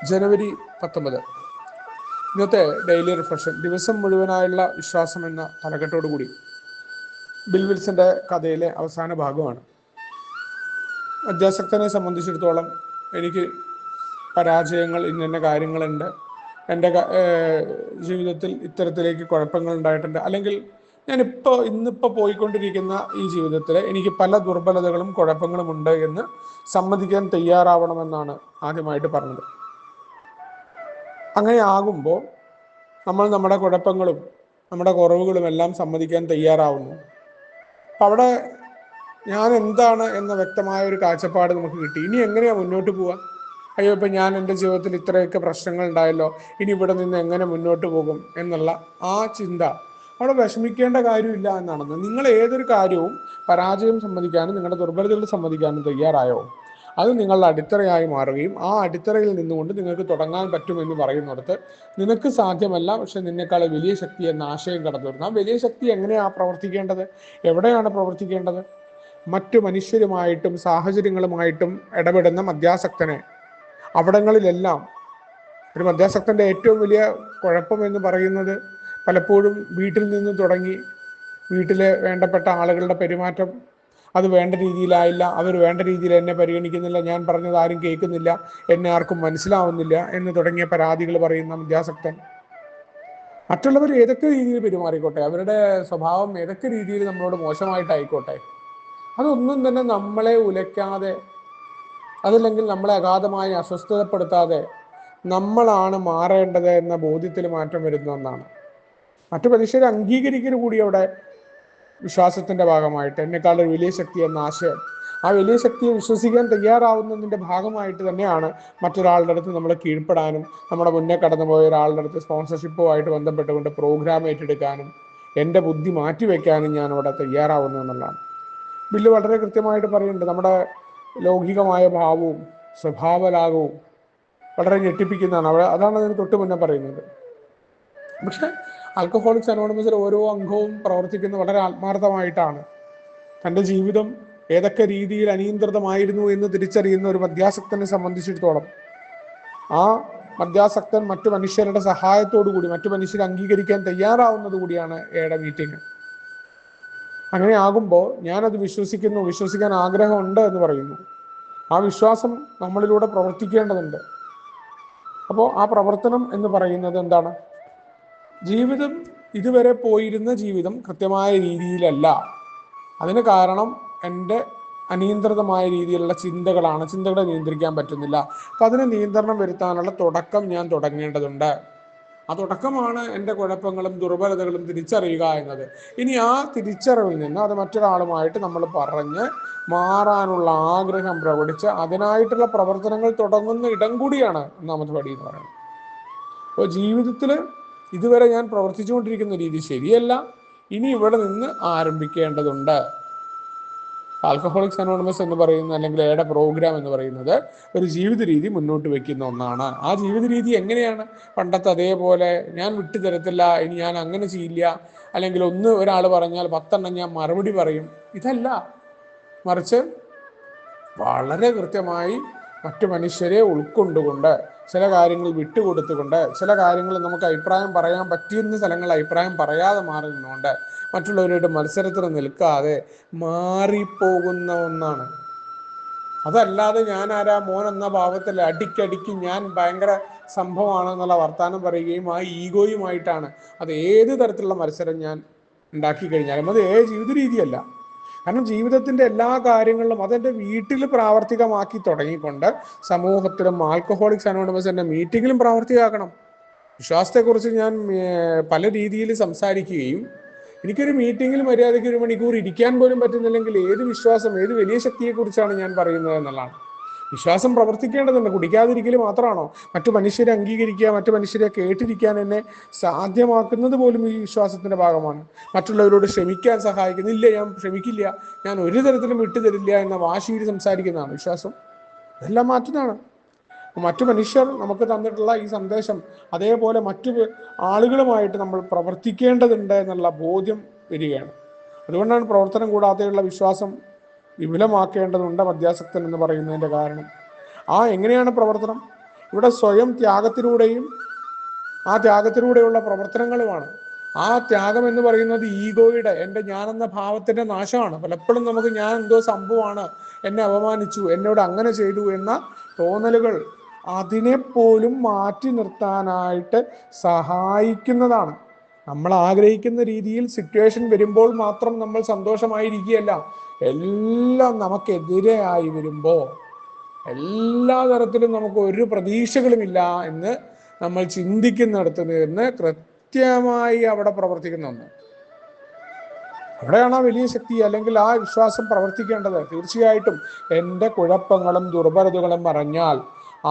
ജനുവരി 19 ഇന്നത്തെ daily reflection ദിവസം മുഴുവനായുള്ള വിശ്വാസം എന്ന തലക്കെട്ടോടുകൂടി ബിൽ വിൽസന്റെ കഥയിലെ അവസാന ഭാഗമാണ്. മദ്യാസക്തനെ സംബന്ധിച്ചിടത്തോളം എനിക്ക് പരാജയങ്ങൾ ഇന്ന കാര്യങ്ങളുണ്ട്, എൻ്റെ ജീവിതത്തിൽ ഇത്തരത്തിലേക്ക് കുഴപ്പങ്ങൾ ഉണ്ടായിട്ടുണ്ട്, അല്ലെങ്കിൽ ഇന്നിപ്പോൾ പോയിക്കൊണ്ടിരിക്കുന്ന ഈ ജീവിതത്തിൽ എനിക്ക് പല ദുർബലതകളും കുഴപ്പങ്ങളും ഉണ്ട് എന്ന് സമ്മതിക്കാൻ തയ്യാറാവണമെന്നാണ് ആദ്യമായിട്ട് പറഞ്ഞത്. അങ്ങനെ ആകുമ്പോൾ നമ്മൾ നമ്മുടെ കുഴപ്പങ്ങളും നമ്മുടെ കുറവുകളും എല്ലാം സമ്മതിക്കാൻ തയ്യാറാവുന്നു. അപ്പം അവിടെ ഞാൻ എന്താണ് എന്ന വ്യക്തമായ ഒരു കാഴ്ചപ്പാട് നമുക്ക് കിട്ടി. ഇനി എങ്ങനെയാണ് മുന്നോട്ട് പോവുക? അയ്യോ, ഇപ്പം ഞാൻ എൻ്റെ ജീവിതത്തിൽ ഇത്രയൊക്കെ പ്രശ്നങ്ങൾ ഉണ്ടായല്ലോ, ഇനി ഇവിടെ നിന്ന് എങ്ങനെ മുന്നോട്ട് പോകും എന്നുള്ള ആ ചിന്ത അവിടെ വിഷമിക്കേണ്ട കാര്യമില്ല എന്നാണെന്ന്. നിങ്ങൾ ഏതൊരു കാര്യവും പരാജയം സമ്മതിക്കാനും നിങ്ങളുടെ ദുർബലതകൾ സമ്മതിക്കാനും തയ്യാറായോ, അത് നിങ്ങളുടെ അടിത്തറയായി മാറുകയും ആ അടിത്തറയിൽ നിന്നുകൊണ്ട് നിങ്ങൾക്ക് തുടങ്ങാൻ പറ്റുമെന്ന് പറയുന്നിടത്ത് നിനക്ക് സാധ്യമല്ല, പക്ഷെ നിന്നെക്കാൾ വലിയ ശക്തി എന്ന ആശയം കടന്നു വരുന്നു. ആ വലിയ ശക്തി എങ്ങനെയാണ് പ്രവർത്തിക്കേണ്ടത്, എവിടെയാണ് പ്രവർത്തിക്കേണ്ടത്? മറ്റു മനുഷ്യരുമായിട്ടും സാഹചര്യങ്ങളുമായിട്ടും ഇടപെടുന്ന മദ്യാസക്തനെ അവിടങ്ങളിലെല്ലാം ഒരു മദ്യാസക്തൻ്റെ ഏറ്റവും വലിയ കുഴപ്പം എന്ന് പറയുന്നത് പലപ്പോഴും വീട്ടിൽ നിന്ന് തുടങ്ങി വീട്ടിലെ വേണ്ടപ്പെട്ട ആളുകളുടെ പെരുമാറ്റം അത് വേണ്ട രീതിയിലായില്ല, അവർ വേണ്ട രീതിയിൽ എന്നെ പരിഗണിക്കുന്നില്ല, ഞാൻ പറഞ്ഞത് ആരും കേൾക്കുന്നില്ല, എന്നെ ആർക്കും മനസ്സിലാവുന്നില്ല എന്ന് തുടങ്ങിയ പരാതികൾ പറയുന്ന മദ്യാസക്തൻ മറ്റുള്ളവർ ഏതൊക്കെ രീതിയിൽ പെരുമാറിക്കോട്ടെ, അവരുടെ സ്വഭാവം ഏതൊക്കെ രീതിയിൽ നമ്മളോട് മോശമായിട്ടായിക്കോട്ടെ, അതൊന്നും തന്നെ നമ്മളെ ഉലയ്ക്കാതെ, അതല്ലെങ്കിൽ നമ്മളെ അഗാധമായി അസ്വസ്ഥതപ്പെടുത്താതെ നമ്മളാണ് മാറേണ്ടത് എന്ന ബോധ്യത്തിൽ മാറ്റം വരുന്ന ഒന്നാണ്. മറ്റു മനുഷ്യരെ അംഗീകരിക്കൽ കൂടി അവിടെ വിശ്വാസത്തിന്റെ ഭാഗമായിട്ട് എന്നെക്കാൾ ഒരു വലിയ ശക്തി എന്ന ആശയം, ആ വലിയ ശക്തിയെ വിശ്വസിക്കാൻ തയ്യാറാവുന്നതിൻ്റെ ഭാഗമായിട്ട് തന്നെയാണ് മറ്റൊരാളുടെ അടുത്ത് നമ്മൾ കീഴ്പ്പെടാനും നമ്മുടെ മുന്നേ കടന്നുപോയ ഒരാളുടെ അടുത്ത് സ്പോൺസർഷിപ്പുമായിട്ട് ബന്ധപ്പെട്ടുകൊണ്ട് പ്രോഗ്രാം ഏറ്റെടുക്കാനും എൻ്റെ ബുദ്ധി മാറ്റിവെക്കാനും ഞാൻ അവിടെ തയ്യാറാവുന്നു എന്നുള്ളതാണ്. ബില്ല് വളരെ കൃത്യമായിട്ട് പറയുന്നുണ്ട്. നമ്മുടെ ലൗകികമായ ഭാവവും സ്വഭാവലാകവും വളരെ ഞെട്ടിപ്പിക്കുന്നതാണ്. അതാണ് അതിന് തൊട്ട് മുന്നേ പറയുന്നത്. പക്ഷെ ആൽക്കഹോളിക്സ് അനോണിമസിൽ ഓരോ അംഗവും പ്രവർത്തിക്കുന്ന വളരെ ആത്മാർത്ഥമായിട്ടാണ്. തൻ്റെ ജീവിതം ഏതൊക്കെ രീതിയിൽ അനിയന്ത്രിതമായിരുന്നു എന്ന് തിരിച്ചറിയുന്ന ഒരു മദ്യാസക്തനെ സംബന്ധിച്ചിടത്തോളം ആ മദ്യാസക്തൻ മറ്റു മനുഷ്യരുടെ സഹായത്തോടു കൂടി മറ്റു മനുഷ്യരെ അംഗീകരിക്കാൻ തയ്യാറാവുന്നത് കൂടിയാണ് എയുടെ മീറ്റിംഗ്. അങ്ങനെ ആകുമ്പോൾ ഞാനത് വിശ്വസിക്കാൻ ആഗ്രഹമുണ്ട് എന്ന് പറയുന്നു. ആ വിശ്വാസം നമ്മളിലൂടെ പ്രവർത്തിക്കേണ്ടതുണ്ട്. അപ്പോൾ ആ പ്രവർത്തനം എന്ന് പറയുന്നത് എന്താണ്? ജീവിതം ഇതുവരെ പോയിരുന്ന ജീവിതം കൃത്യമായ രീതിയിലല്ല. അതിന് കാരണം എൻ്റെ അനിയന്ത്രിതമായ രീതിയിലുള്ള ചിന്തകളാണ്. ചിന്തകളെ നിയന്ത്രിക്കാൻ പറ്റുന്നില്ല. അപ്പം അതിന് നിയന്ത്രണം വരുത്താനുള്ള തുടക്കം ഞാൻ തുടങ്ങേണ്ടതുണ്ട്. ആ തുടക്കമാണ് എൻ്റെ കുഴപ്പങ്ങളും ദുർബലതകളും തിരിച്ചറിയുക എന്നത്. ഇനി ആ തിരിച്ചറിവിൽ നിന്ന് അത് മറ്റൊരാളുമായിട്ട് നമ്മൾ പറഞ്ഞ് മാറാനുള്ള ആഗ്രഹം പ്രകടിച്ച് അതിനായിട്ടുള്ള പ്രവർത്തനങ്ങൾ തുടങ്ങുന്ന ഇടം കൂടിയാണ് ഒന്നാമത്തെ പടി എന്ന് പറയുന്നത്. അപ്പോൾ ജീവിതത്തിൽ ഇതുവരെ ഞാൻ പ്രവർത്തിച്ചുകൊണ്ടിരിക്കുന്ന രീതി ശരിയല്ല, ഇനി ഇവിടെ നിന്ന് ആരംഭിക്കേണ്ടതുണ്ട്. ആൽക്കഹോളിക്സ് അനോണിമസ് എന്ന് പറയുന്ന അല്ലെങ്കിൽ എയുടെ പ്രോഗ്രാം എന്ന് പറയുന്നത് ഒരു ജീവിത രീതി മുന്നോട്ട് വെക്കുന്ന ഒന്നാണ്. ആ ജീവിത രീതി എങ്ങനെയാണ്? പണ്ടത്തെ അതേപോലെ ഞാൻ വിട്ടുതരത്തില്ല, ഇനി ഞാൻ അങ്ങനെ ചെയ്യില്ല, അല്ലെങ്കിൽ ഒരാൾ പറഞ്ഞാൽ 10 ഞാൻ മറുപടി പറയും, ഇതല്ല. മറിച്ച് വളരെ കൃത്യമായി മറ്റു മനുഷ്യരെ ഉൾക്കൊണ്ടുകൊണ്ട് ചില കാര്യങ്ങൾ വിട്ടുകൊടുത്തുകൊണ്ട് ചില കാര്യങ്ങൾ നമുക്ക് അഭിപ്രായം പറയാൻ പറ്റിയിരുന്ന സ്ഥലങ്ങളിൽ അഭിപ്രായം പറയാതെ മാറി നിന്നുകൊണ്ട് മറ്റുള്ളവരുടെ മത്സരത്തിന് നിൽക്കാതെ മാറിപ്പോകുന്ന ഒന്നാണ്. അതല്ലാതെ ഞാൻ ആരാ മോൻ എന്ന ഭാവത്തിൽ അടിക്കടിക്ക് ഞാൻ ഭയങ്കര സംഭവമാണെന്നുള്ള വർത്താനം പറയുകയും ആ ഈഗോയുമായിട്ടാണ് അത് ഏത് തരത്തിലുള്ള മത്സരം ഞാൻ ഉണ്ടാക്കി കഴിഞ്ഞാലും അത് ജീവിത രീതിയല്ല. കാരണം ജീവിതത്തിൻ്റെ എല്ലാ കാര്യങ്ങളിലും അതെൻ്റെ വീട്ടിൽ പ്രാവർത്തികമാക്കി തുടങ്ങിക്കൊണ്ട് സമൂഹത്തിലും ആൽക്കഹോളിക്സ് അനോണിമസിൻ്റെ മീറ്റിങ്ങിലും പ്രാവർത്തികമാക്കണം. വിശ്വാസത്തെക്കുറിച്ച് ഞാൻ പല രീതിയിൽ സംസാരിക്കുകയും എനിക്കൊരു മീറ്റിങ്ങിൽ മര്യാദയ്ക്ക് 1 മണിക്കൂർ ഇരിക്കാൻ പോലും പറ്റുന്നില്ലെങ്കിൽ ഏത് വിശ്വാസം, ഏത് വലിയ ശക്തിയെക്കുറിച്ചാണ് ഞാൻ പറയുന്നത് എന്നുള്ളതാണ്. വിശ്വാസം പ്രവർത്തിക്കേണ്ടതുണ്ട്. കുടിക്കാതിരിക്കൽ മാത്രമാണോ? മറ്റു മനുഷ്യരെ അംഗീകരിക്കുക, മറ്റു മനുഷ്യരെ കേട്ടിരിക്കാൻ എന്നെ സാധ്യമാക്കുന്നത് പോലും ഈ വിശ്വാസത്തിൻ്റെ ഭാഗമാണ്. മറ്റുള്ളവരോട് ക്ഷമിക്കാൻ സഹായിക്കുന്നില്ല, ഞാൻ ക്ഷമിക്കില്ല, ഞാൻ ഒരു തരത്തിലും വിട്ടുതരില്ല എന്ന വാശിയിൽ സംസാരിക്കുന്നതാണ് വിശ്വാസം. ഇതെല്ലാം മാറ്റുന്നതാണ്. മറ്റു മനുഷ്യർ നമുക്ക് തന്നിട്ടുള്ള ഈ സന്ദേശം അതേപോലെ മറ്റു ആളുകളുമായിട്ട് നമ്മൾ പ്രവർത്തിക്കേണ്ടതുണ്ട് എന്നുള്ള ബോധ്യം വരികയാണ്. അതുകൊണ്ടാണ് പ്രവർത്തനം കൂടാതെയുള്ള വിശ്വാസം വിപുലമാക്കേണ്ടതുണ്ട് മദ്യാസക്തൻ എന്ന് പറയുന്നതിൻ്റെ കാരണം. എങ്ങനെയാണ് പ്രവർത്തനം? ഇവിടെ സ്വയം ത്യാഗത്തിലൂടെയും ആ ത്യാഗത്തിലൂടെയുള്ള പ്രവർത്തനങ്ങളുമാണ്. ആ ത്യാഗം എന്ന് പറയുന്നത് ഈഗോയുടെ, എൻ്റെ ഞാനെന്ന ഭാവത്തിന്റെ നാശമാണ്. പലപ്പോഴും നമുക്ക് ഞാൻ എന്തോ സംഭവമാണ്, എന്നെ അപമാനിച്ചു, എന്നോട് അങ്ങനെ ചെയ്തു എന്ന തോന്നലുകൾ അതിനെപ്പോലും മാറ്റി നിർത്താനായിട്ട് സഹായിക്കുന്നതാണ്. നമ്മൾ ആഗ്രഹിക്കുന്ന രീതിയിൽ സിറ്റുവേഷൻ വരുമ്പോൾ മാത്രം നമ്മൾ സന്തോഷമായിരിക്കുകയല്ല, എല്ലാം നമുക്കെതിരെയായി വരുമ്പോൾ, എല്ലാ തരത്തിലും നമുക്ക് ഒരു പ്രതീക്ഷകളുമില്ല എന്ന് നമ്മൾ ചിന്തിക്കുന്നിടത്ത് നിന്ന് കൃത്യമായി അവിടെ പ്രവർത്തിക്കുന്ന ഒന്ന്, അവിടെയാണ് ആ വലിയ ശക്തി അല്ലെങ്കിൽ ആ വിശ്വാസം പ്രവർത്തിക്കേണ്ടത്. തീർച്ചയായിട്ടും എൻ്റെ കുഴപ്പങ്ങളും ദുർബലതകളും പറഞ്ഞാൽ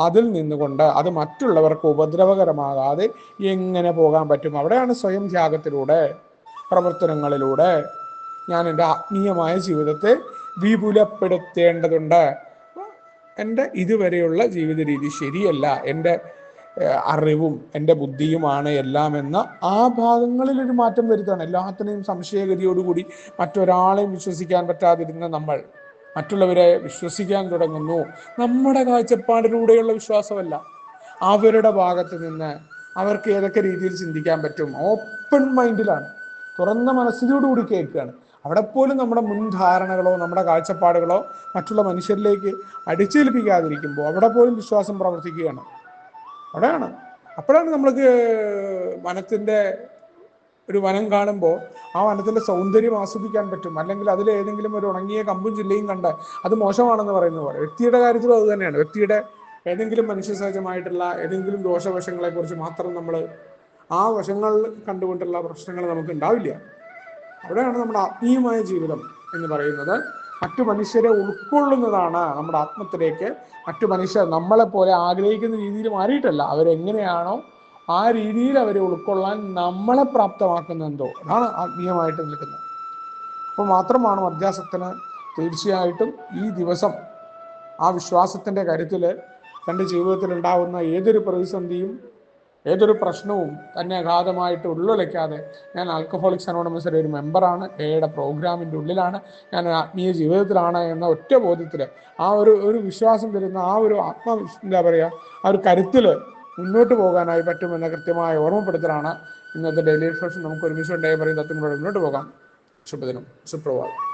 അതിൽ നിന്നുകൊണ്ട് അത് മറ്റുള്ളവർക്ക് ഉപദ്രവകരമാകാതെ എങ്ങനെ പോകാൻ പറ്റും? അവിടെയാണ് സ്വയം ത്യാഗത്തിലൂടെ, പ്രവർത്തനങ്ങളിലൂടെ ഞാൻ എൻ്റെ ആത്മീയമായ ജീവിതത്തെ വിപുലപ്പെടുത്തേണ്ടതുണ്ട്. എൻ്റെ ഇതുവരെയുള്ള ജീവിത രീതി ശരിയല്ല, എൻ്റെ അറിവും എൻ്റെ ബുദ്ധിയുമാണ് എല്ലാം എന്ന ആ ഭാഗങ്ങളിൽ ഒരു മാറ്റം വരുത്താണ്. എല്ലാത്തിനെയും സംശയഗതിയോടുകൂടി മറ്റൊരാളെയും വിശ്വസിക്കാൻ പറ്റാതിരുന്ന നമ്മൾ മറ്റുള്ളവരെ വിശ്വസിക്കാൻ തുടങ്ങുന്നു. നമ്മുടെ കാഴ്ചപ്പാടിലൂടെയുള്ള വിശ്വാസമല്ല, അവരുടെ ഭാഗത്ത് നിന്ന് അവർക്ക് ഏതൊക്കെ രീതിയിൽ ചിന്തിക്കാൻ പറ്റും, ഓപ്പൺ മൈൻഡിലാണ്, തുറന്ന മനസ്സിനോടുകൂടി കേൾക്കുകയാണ്. അവിടെ പോലും നമ്മുടെ മുൻധാരണകളോ നമ്മുടെ കാഴ്ചപ്പാടുകളോ മറ്റുള്ള മനുഷ്യരിലേക്ക് അടിച്ചേൽപ്പിക്കാതിരിക്കുമ്പോൾ അവിടെ പോലും വിശ്വാസം പ്രവർത്തിക്കുകയാണ്. അവിടെയാണ്, അപ്പോഴാണ് നമ്മൾക്ക് വനത്തിൻ്റെ ഒരു വനം കാണുമ്പോൾ ആ വനത്തിൻ്റെ സൗന്ദര്യം ആസ്വദിക്കാൻ പറ്റും. അല്ലെങ്കിൽ അതിൽ ഏതെങ്കിലും ഒരു ഉണങ്ങിയ കമ്പും ചില്ലയും കണ്ട് അത് മോശമാണെന്ന് പറയുന്ന പോലെ വ്യക്തിയുടെ കാര്യത്തിലും അത് തന്നെയാണ്. വ്യക്തിയുടെ ഏതെങ്കിലും മനുഷ്യസഹജമായിട്ടുള്ള ഏതെങ്കിലും ദോഷവശങ്ങളെക്കുറിച്ച് മാത്രം നമ്മൾ ആ വശങ്ങൾ കണ്ടുകൊണ്ടുള്ള പ്രശ്നങ്ങൾ നമുക്ക് ഉണ്ടാവില്ല. അവിടെയാണ് നമ്മുടെ ആത്മീയമായ ജീവിതം എന്ന് പറയുന്നത്. മറ്റു മനുഷ്യരെ ഉൾക്കൊള്ളുന്നതാണ് നമ്മുടെ ആത്മത്തിലേക്ക്. മറ്റു മനുഷ്യർ നമ്മളെപ്പോലെ ആഗ്രഹിക്കുന്ന രീതിയിൽ മാറിയിട്ടല്ല, അവരെങ്ങനെയാണോ ആ രീതിയിൽ അവരെ ഉൾക്കൊള്ളാൻ നമ്മളെ പ്രാപ്തമാക്കുന്നെന്തോ അതാണ് ആത്മീയമായിട്ട് നിൽക്കുന്നത്. അപ്പോൾ മാത്രമാണ് മധ്യാസക്തന് തീർച്ചയായിട്ടും ഈ ദിവസം ആ വിശ്വാസത്തിൻ്റെ കരുത്തിൽ തൻ്റെ ജീവിതത്തിൽ ഉണ്ടാകുന്ന ഏതൊരു പ്രതിസന്ധിയും ഏതൊരു പ്രശ്നവും തന്നെ അഗാധമായിട്ട് ഉള്ളുലയ്ക്കാതെ, ഞാൻ ആൽക്കഹോളിക്സ് അനോണിമസിൻ്റെ ഒരു മെമ്പറാണ്, എയുടെ പ്രോഗ്രാമിൻ്റെ ഉള്ളിലാണ്, ഞാൻ ആത്മീയ ജീവിതത്തിലാണ് എന്ന ഒറ്റ ബോധ്യത്തിൽ ആ ഒരു വിശ്വാസം തരുന്ന ആ ഒരു എന്താ പറയുക, ആ ഒരു കരുത്തിൽ മുന്നോട്ട് പോകാനായി പറ്റുമെന്ന കൃത്യമായ ഓർമ്മപ്പെടുത്തലാണ് ഇന്നത്തെ ഡെയിലി റിഫ്ലക്ഷൻ. നമുക്ക് ഒരുമിച്ച് ഡേ പറയും തത്വങ്ങളോട് മുന്നോട്ട് പോകാം. ശുഭദിനം, സുപ്രഭാതം.